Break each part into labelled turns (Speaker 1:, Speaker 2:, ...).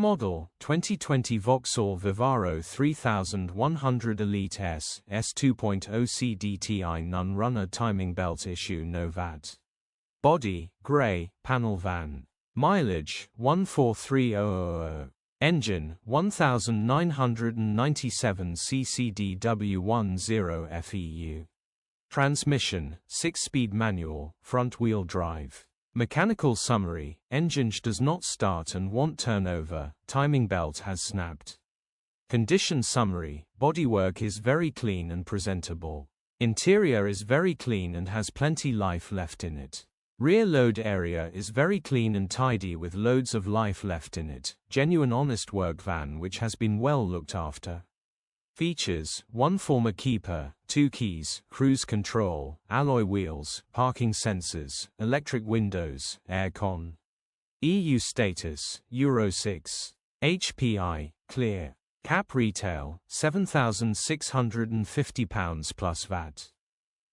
Speaker 1: Model 2020 Vauxhall Vivaro 3100 Elite S, S2.0 CDTI non-runner timing belt issue no VAT. Body, grey, panel van. Mileage, 143,000. Engine, 1997 CCDW10 FEU. Transmission, 6-speed manual, front-wheel drive. Mechanical summary: Enginge does not start and won't turn over, timing belt has snapped. Condition summary: bodywork is very clean and presentable. Interior is very clean and has plenty life left in it. Rear load area is very clean and tidy with loads of life left in it. Genuine honest work van which has been well looked after. Features: 1 former keeper, 2 keys, cruise control, alloy wheels, parking sensors, electric windows, aircon. EU status, Euro 6. HPI, clear. Cap retail, £7,650 plus VAT.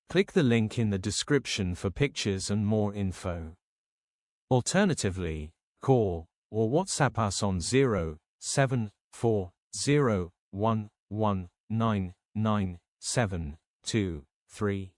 Speaker 1: Click the link in the description for pictures and more info. Alternatively, call or WhatsApp us on 07401199723.